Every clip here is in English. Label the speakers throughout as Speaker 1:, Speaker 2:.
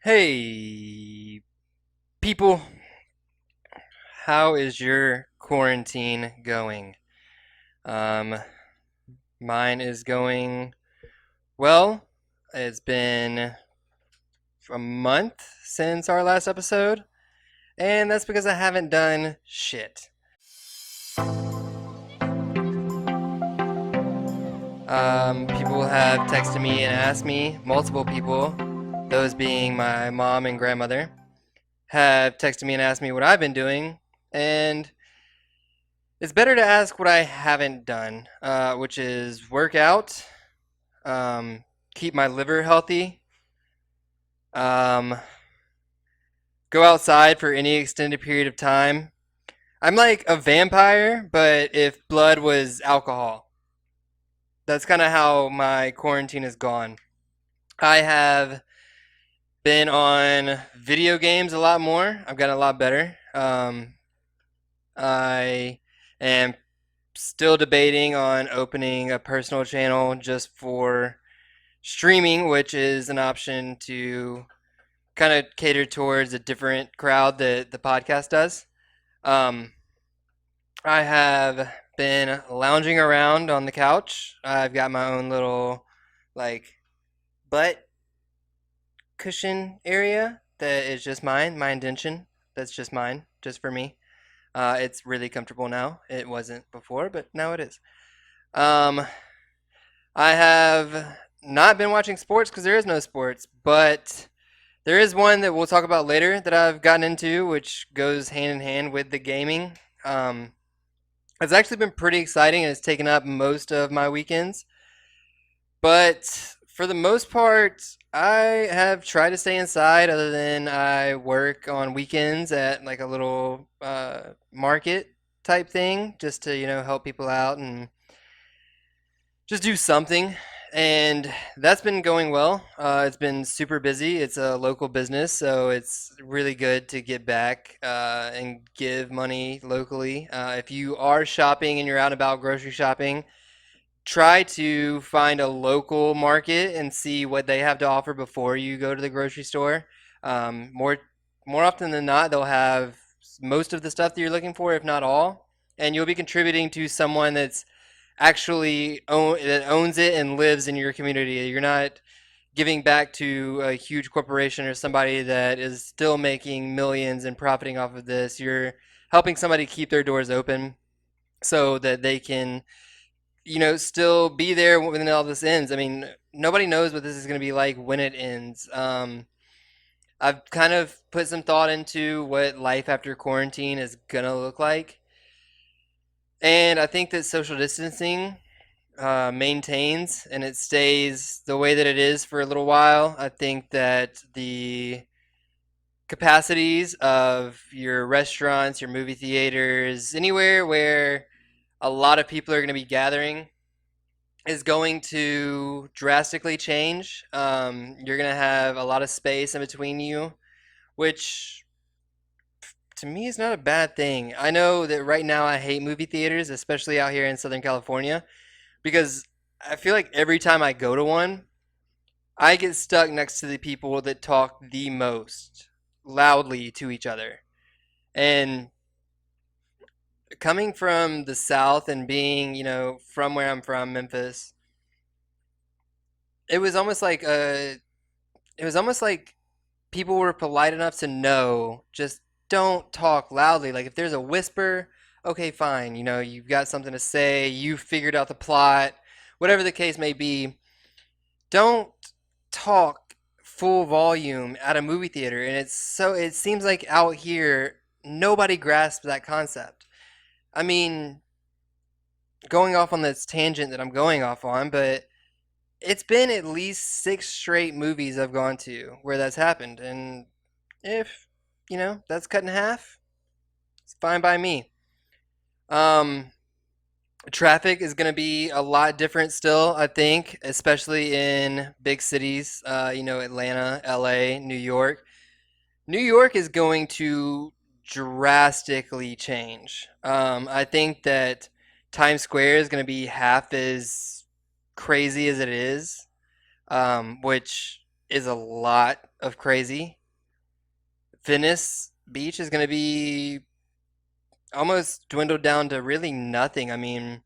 Speaker 1: Hey, people, how is your quarantine going? Um, Mine is going well. It's been a month since our last episode, and that's because I haven't done shit. People have texted me and asked me, multiple people, those being my mom and grandmother, have texted me and asked me what I've been doing, and it's better to ask what I haven't done, which is work out, um, keep my liver healthy, um, go outside for any extended period of time. I'm like a vampire, but if blood was alcohol. That's kind of how my quarantine has gone. I have been on video games a lot more. I've gotten a lot better. I am still debating on opening a personal channel just for streaming, which is an option to kind of cater towards a different crowd that the podcast does. Um, I have been lounging around on the couch. I've got my own little like butt cushion area that is just mine, my indention. That's just mine, just for me. It's really comfortable now. It wasn't before, but now it is. Um, I have not been watching sports because there is no sports, but there is one that we'll talk about later that I've gotten into, which goes hand in hand with the gaming. Um, it's actually been pretty exciting and it's taken up most of my weekends. But for the most part, I have tried to stay inside other than I work on weekends at like a little market type thing just to, help people out and just do something. And that's been going well. It's been super busy. It's a local business, so it's really good to get back and give money locally. If you are shopping and you're out and about grocery shopping, try to find a local market and see what they have to offer before you go to the grocery store. More often than not, they'll have most of the stuff that you're looking for, if not all, and you'll be contributing to someone that's that owns it and lives in your community. You're not giving back to a huge corporation or somebody that is still making millions and profiting off of this. You're helping somebody keep their doors open so that they can, still be there when all this ends. I mean, nobody knows what this is going to be like when it ends. I've kind of put some thought into what life after quarantine is going to look like. And I think that social distancing maintains and it stays the way that it is for a little while. I think that the capacities of your restaurants, your movie theaters, anywhere where a lot of people are going to be gathering is going to drastically change. You're going to have a lot of space in between you, which to me is not a bad thing. I know that right now I hate movie theaters, especially out here in Southern California, because I feel like every time I go to one, I get stuck next to the people that talk the most loudly to each other. And coming from the South and being, from where I'm from, Memphis, it was almost like it was almost like people were polite enough to know just don't talk loudly. Like if there's a whisper, okay, fine. You've got something to say, you figured out the plot, whatever the case may be. Don't talk full volume at a movie theater. And it seems like out here nobody grasps that concept. I mean, going off on this tangent that I'm going off on, but it's been at least six straight movies I've gone to where that's happened. And if, that's cut in half, it's fine by me. Um, Traffic is going to be a lot different still, I think, especially in big cities, Atlanta, LA, New York. New York is going to drastically change. I think that Times Square is going to be half as crazy as it is, which is a lot of crazy. Venice Beach is going to be almost dwindled down to really nothing. I mean,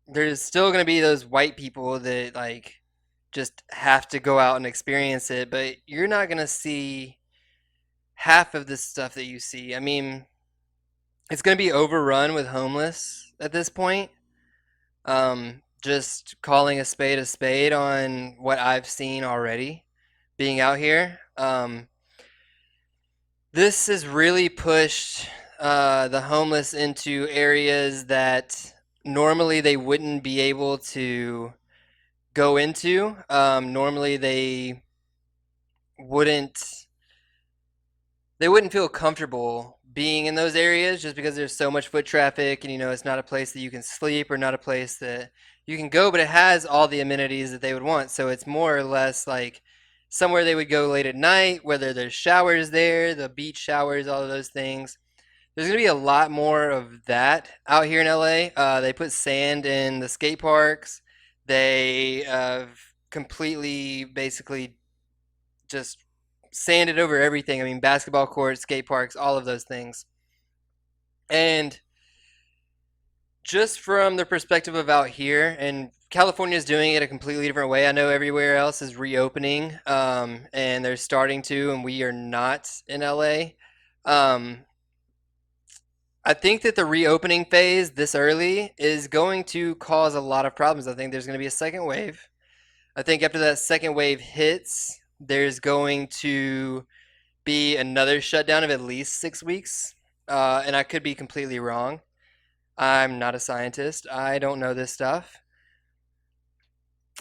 Speaker 1: there's still going to be those white people that like just have to go out and experience it, but you're not going to see half of the stuff that you see. I mean, it's going to be overrun with homeless at this point. Just calling a spade on what I've seen already being out here. This has really pushed the homeless into areas that normally they wouldn't be able to go into. Normally wouldn't they wouldn't feel comfortable being in those areas just because there's so much foot traffic, and it's not a place that you can sleep or not a place that you can go, but it has all the amenities that they would want. So it's more or less like somewhere they would go late at night, whether there's showers there, the beach showers, all of those things. There's going to be a lot more of that out here in LA. They put sand in the skate parks. They completely, basically, just sanded over everything. I mean, basketball courts, skate parks, all of those things. And just from the perspective of out here, and California is doing it a completely different way. I know everywhere else is reopening, and they're starting to, and we are not in LA. Um, I think that the reopening phase this early is going to cause a lot of problems. I think there's going to be a second wave. I think after that second wave hits, there's going to be another shutdown of at least 6 weeks. And I could be completely wrong. I'm not a scientist. I don't know this stuff.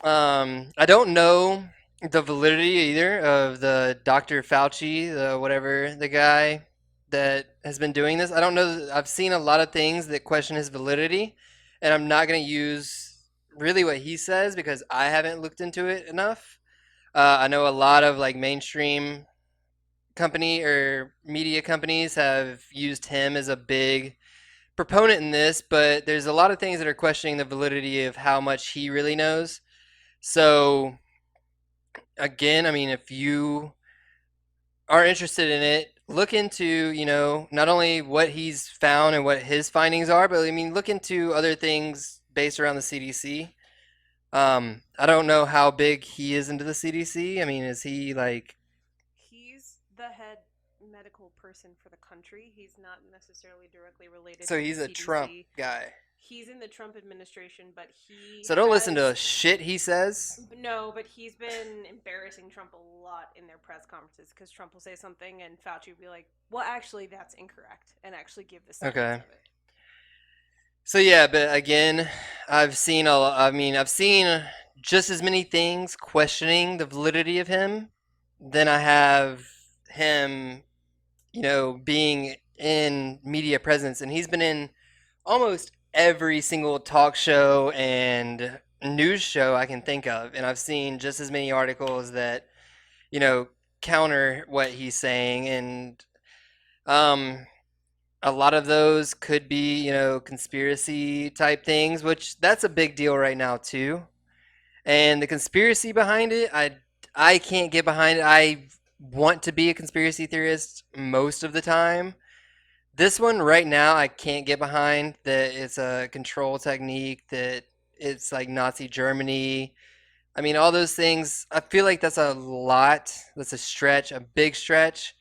Speaker 1: I don't know the validity either of the Dr. Fauci, the whatever, the guy that has been doing this. I don't know. I've seen a lot of things that question his validity, and I'm not going to use really what he says because I haven't looked into it enough. I know a lot of like mainstream company or media companies have used him as a big proponent in this, but there's a lot of things that are questioning the validity of how much he really knows. So again, I mean, if you are interested in it, look into, not only what he's found and what his findings are, but I mean, look into other things based around the CDC. I don't know how big he is into the CDC. I mean, is he like,
Speaker 2: He's the head medical person for the country. He's not necessarily directly related
Speaker 1: so
Speaker 2: to the
Speaker 1: he's a Trump
Speaker 2: CDC.
Speaker 1: guy?
Speaker 2: He's in the Trump administration, but he
Speaker 1: So don't listen to
Speaker 2: has
Speaker 1: shit he says.
Speaker 2: no, but he's been embarrassing Trump a lot in their press conferences because Trump will say something and Fauci will be like, "Well, actually, that's incorrect," and actually give the science
Speaker 1: Okay.
Speaker 2: of it.
Speaker 1: So yeah, but again, I mean, I've seen just as many things questioning the validity of him than I have him, being in media presence, and he's been in almost every single talk show and news show I can think of, and I've seen just as many articles that, you know, counter what he's saying, and um a lot of those could be, conspiracy type things, which that's a big deal right now too. And the conspiracy behind it, I can't get behind it. I want to be a conspiracy theorist most of the time. This one right now, I can't get behind that it's a control technique, that it's like Nazi Germany. I mean, all those things, I feel like that's a lot. That's a stretch, a big stretch.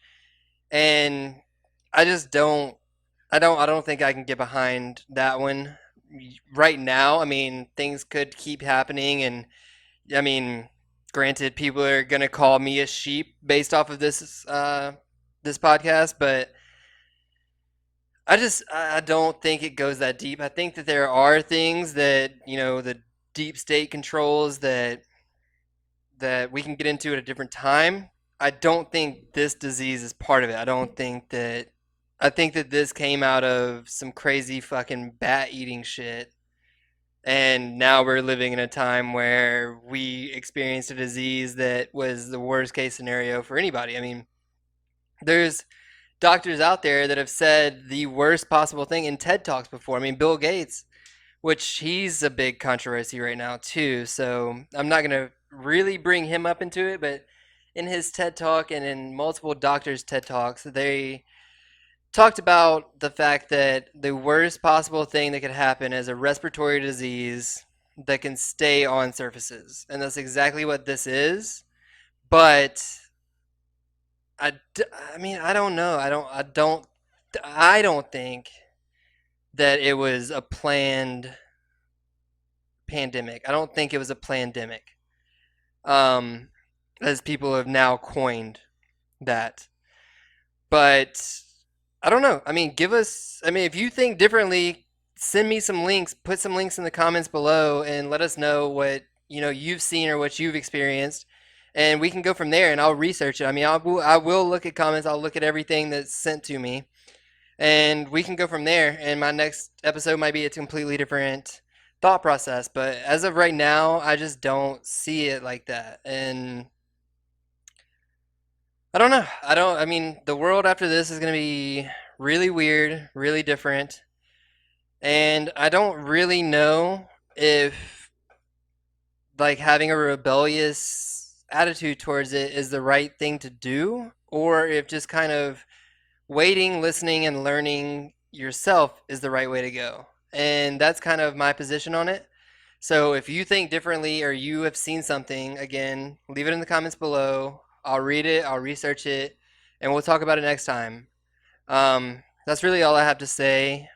Speaker 1: And I just don't think I can get behind that one right now. I mean, things could keep happening, and I mean, granted, people are gonna call me a sheep based off of this podcast, but I don't think it goes that deep. I think that there are things that, the deep state controls that we can get into at a different time. I don't think this disease is part of it. I think that this came out of some crazy fucking bat eating shit. And now we're living in a time where we experienced a disease that was the worst case scenario for anybody. I mean, there's doctors out there that have said the worst possible thing in TED Talks before. I mean, Bill Gates, which he's a big controversy right now too. So I'm not gonna really bring him up into it, but in his TED Talk and in multiple doctors' TED Talks, they talked about the fact that the worst possible thing that could happen is a respiratory disease that can stay on surfaces. And that's exactly what this is. But I mean, I don't know. I don't think that it was a planned pandemic. I don't think it was a plandemic. Um, as people have now coined that. But I don't know. I mean, if you think differently, send me some links, put some links in the comments below and let us know what, you've seen or what you've experienced. And we can go from there and I'll research it. I mean, I will look at comments, I'll look at everything that's sent to me, and we can go from there. And my next episode might be a completely different thought process, but as of right now, I just don't see it like that. And I don't know. I mean, the world after this is going to be really weird, really different. And I don't really know if, like, having a rebellious attitude towards it is the right thing to do, or if just kind of waiting, listening, and learning yourself is the right way to go. And that's kind of my position on it. So if you think differently or you have seen something, again, leave it in the comments below. I'll read it, I'll research it, and we'll talk about it next time. That's really all I have to say.